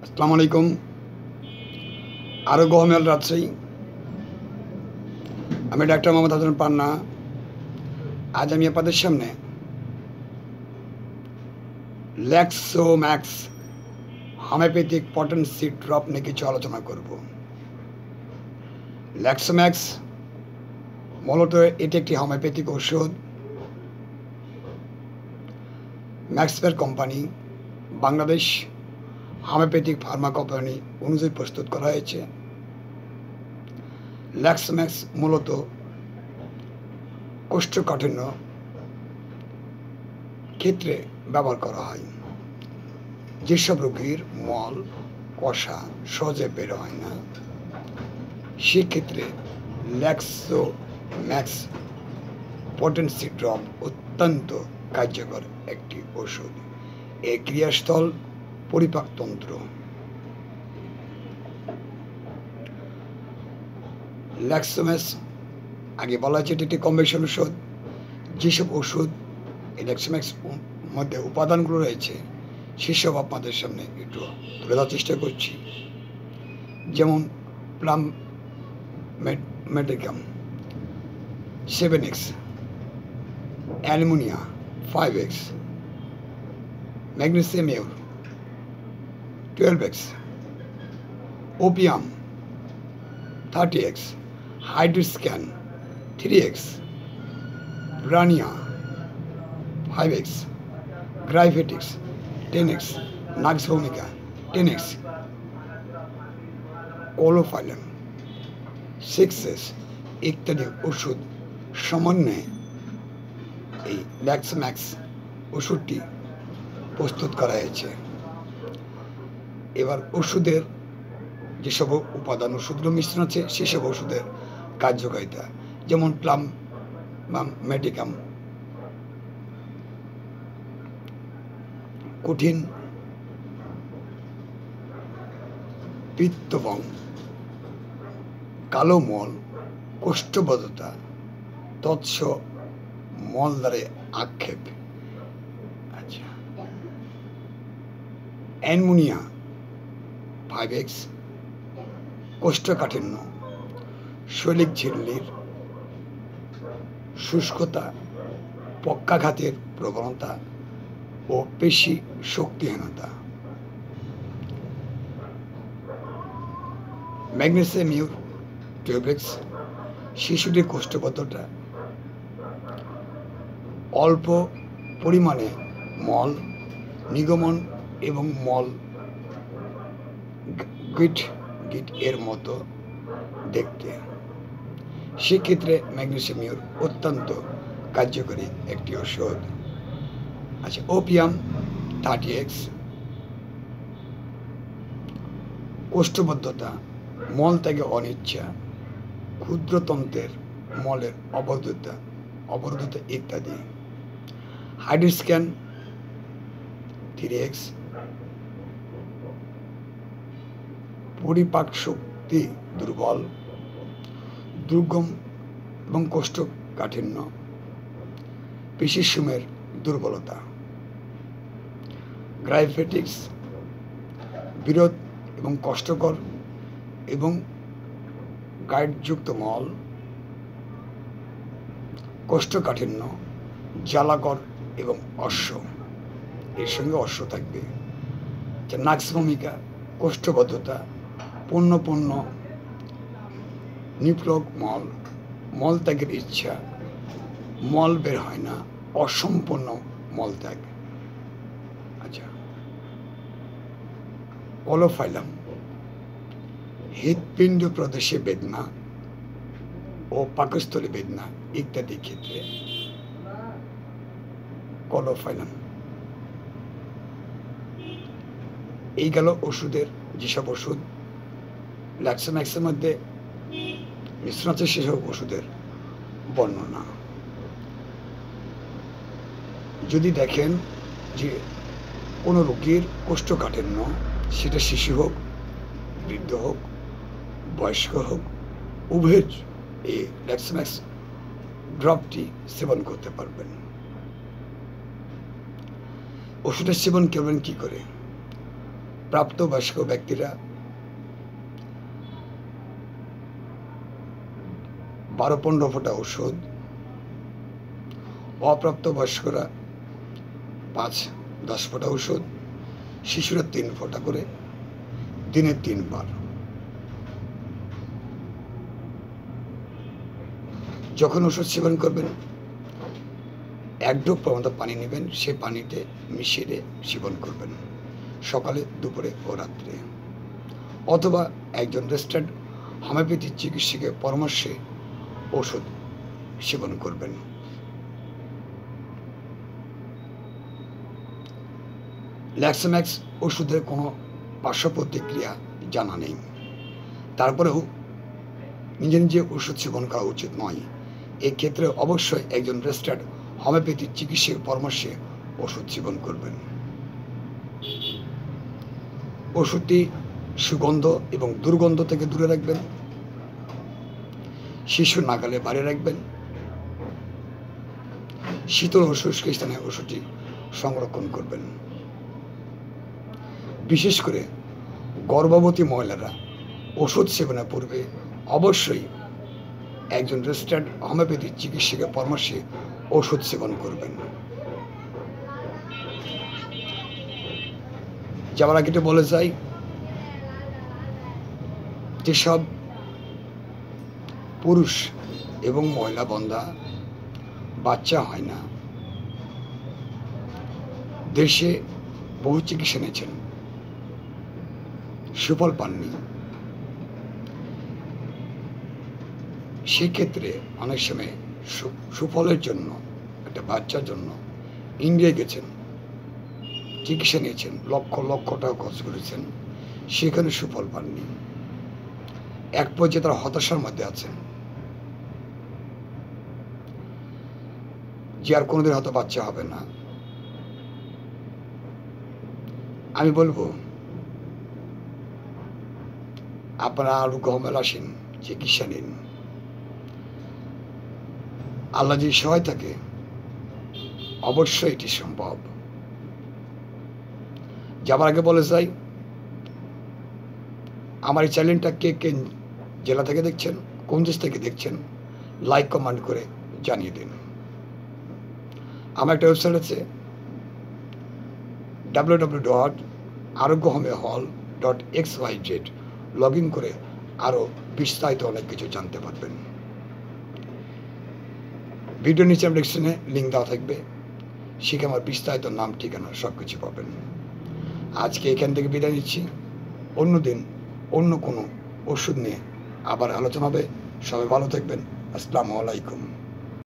আসসালামু আলাইকুম। আরও গহমেল রাজশাহী। আমি ডাক্তার মোহাম্মদ হাসান পান্না। আজ আমি আপনাদের সামনে ল্যাক্সোম্যাক্স হোমিওপ্যাথিক পটেন্সি ড্রপ নিয়ে কিছু আলোচনা করব। ল্যাক্সোম্যাক্স মূলত এটি একটি হোমিওপ্যাথিক ওষুধ। Maxfair company, Bangladesh homeopathic pharma company অনুযায়ী প্রস্তুত করা হয়েছে। ল্যাক্সোম্যাক্স মূলত কোষ্ঠকাঠিন্য ক্ষেত্রে ব্যবহার করা হয়। যেসব রোগীর মল কষা সহজে বের হয় না, সেক্ষেত্রে ল্যাক্সোম্যাক্স পটেন্সি ড্রপ অত্যন্ত কার্যকর একটি ওষুধ। এর ক্রিয়াস্থল পরিপাকতন্ত্র। ল্যাক্সোম্যাক্স আগে বলা হয়েছে এটি একটি কম্বিনেশন ওষুধ। যেসব ওষুধ এই ল্যাক্সোম্যাক্স মধ্যে উপাদানগুলো রয়েছে সেসব আপনাদের সামনে একটু তুলে ধরার চেষ্টা করছি। যেমন প্লাম মেডিকাম 7x, alumina 5x, magnesium 12x, opium 30x, হাইড্রোস্ক্যান 3x, ব্রানিয়া 5x, গ্রাইফেটিক্স 10x, নাক্স ভূমিকা 10x, কোলোফাইলাম 6x ইত্যাদি ওষুধ সমন্বয়ে এই ল্যাক্সোম্যাক্স ওষুধটি প্রস্তুত করা হয়েছে। এবার ওষুধের যেসব উপাদান ওষুধগুলো মিশ্রণ আছে সেসব ওষুধের কার্যকারিতা, যেমন প্লাম মেডিকাম কঠিন পিত্তবং, কালো মল, কোষ্ঠবদ্ধতা, তৎস মলদ্বারে আক্ষেপ। আচ্ছা, অ্যালুমিনিয়া 5x কোষ্ঠকাঠিন্য, শৈলিক ঝিল্লির শুষ্কতা, পক্ষাঘাতের প্রবণতা ও পেশি শক্তিহীনতা। ম্যাগনেসিয়াম 12x শিশুটির কোষ্ঠবদ্ধতা, অল্প পরিমাণে মল নিগমন এবং মল গিট এর মতো দেখতে, সেক্ষেত্রে ম্যাগনেসিয়াম অত্যন্ত কার্যকরী একটি ওষুধ। আচ্ছা, ওপিয়াম 30x কোষ্ঠবদ্ধতা, মল ত্যাগে অনিচ্ছা, ক্ষুদ্রতন্ত্রের মলের অবরোধতা ইত্যাদি। হাইড্রোস্ক্যান 3x পরিপাক শক্তি দুর্বল, দুর্গম এবং কোষ্ঠকাঠিন্য, পেশিসমূহের দুর্বলতা। গ্রাইফেটিক্স বিরোধ এবং কষ্টকর এবং গাইডযুক্ত মল, কোষ্ঠকাঠিন্য, জ্বালাকর এবং অশ্ব, এর সঙ্গে অশ্ব থাকবে। নাক্স ভূমিকা কোষ্ঠবদ্ধতা, পূর্ণ নিপ্লক মল, মল ত্যাগের ইচ্ছা, মল বের হয় না, অসম্পূর্ণ মল ত্যাগ। আচ্ছা, কোলোফাইলাম হৃৎপিণ্ড প্রদেশে বেদনা ও পাকস্থলী বেদনা ইত্যাদি ক্ষেত্রে কোলোফাইলাম। এই গেল ওষুধের যেসব ওষুধ ল্যাক্সোম্যাক্সের মধ্যে মিশ্রণ আছে সেসব ওষুধের বর্ণনা। যদি দেখেন যে কোনো রোগীর কোষ্ঠকাঠিন্য, সেটা শিশু হোক, বৃদ্ধ হোক, বয়স্ক হোক, উভয়ের এই ল্যাক্সোম্যাক্স ড্রপটি সেবন করতে পারবেন। ওষুধের সেবন করবেন কি করে? প্রাপ্তবয়স্ক ব্যক্তিরা 12-15 ফোঁটা ওষুধ, অপ্রাপ্তবয়স্করা 5-10 ফোঁটা ওষুধ, শিশুরা 3 ফোঁটা করে দিনে 3 বার। যখন ওষুধ সেবন করবেন 1 ঢোক পর্যন্ত পানি নেবেন, সেই পানিতে মিশিয়ে সেবন করবেন সকালে, দুপুরে ও রাত্রে। অথবা একজন রেজিস্টার্ড হোমিওপ্যাথি চিকিৎসকের পরামর্শে ওষুধ সেবন করবেন। ল্যাক্সোম্যাক্স ওষুধের কোনো পার্শ্ব প্রতিক্রিয়া জানা নেই, তারপরেও নিজে নিজে ওষুধ সেবন করা উচিত নয়। এক্ষেত্রে অবশ্যই একজন রেজিস্টার্ড হোমিওপ্যাথি চিকিৎসকের পরামর্শে ওষুধ সেবন করবেন। ওষুধটি সুগন্ধ এবং দুর্গন্ধ থেকে দূরে রাখবেন, শিশু নাগালে বাইরে রাখবেন, শীতল ও শুষ্ক স্থানে ওষুধটি সংরক্ষণ করবেন। বিশেষ করে গর্ভবতী মহিলারা ওষুধ সেবনের পূর্বে অবশ্যই একজন রেজিস্টার্ড হোমিওপ্যাথি চিকিৎসকের পরামর্শে ওষুধ সেবন করবেন। যাওয়ার আগে বলে যাই, যেসব পুরুষ এবং মহিলা বন্ধা বাচ্চা হয় না, দেশে বহু চিকিৎসা নিয়েছেন, সুফল পাননি, সেক্ষেত্রে অনেক সময় সুফলের জন্য একটা বাচ্চার জন্য ইন্ডিয়া গেছেন, চিকিৎসা নিয়েছেন, লক্ষ লক্ষ টাকা খরচ করেছেন, সেখানে সুফল পাননি। এক পর্যায়ে তারা হতাশার মধ্যে আছেন যে আর কোনোদিন হয়তো বাচ্চা হবে না। আমি বলবো আপনারা আরো গহমেল আসেন, চিকিৎসা নিন, আল্লাহ যদি সহায় থাকে অবশ্যই এটি সম্ভব। যাবার আগে বলে যাই, আমার এই চ্যানেলটা কে কে জেলা থেকে দেখছেন, কোন দেশ থেকে দেখছেন, লাইক কমেন্ট করে জানিয়ে দিন। আমার একটা ওয়েবসাইট আছে www.arogyohomehall.xyz, লগ ইন করে আরও বিস্তারিত অনেক কিছু জানতে পারবেন। ভিডিও নিচে ডেসক্রিপশনে লিঙ্ক দেওয়া থাকবে, সেখানে আমার বিস্তারিত নাম, ঠিকানা সব কিছু পাবেন। আজকে এখান থেকে বিদায় নিচ্ছি, অন্যদিন অন্য কোনো ওষুধ নিয়ে আবার আলোচনা হবে। সবাই ভালো থাকবেন। আসসালামু আলাইকুম।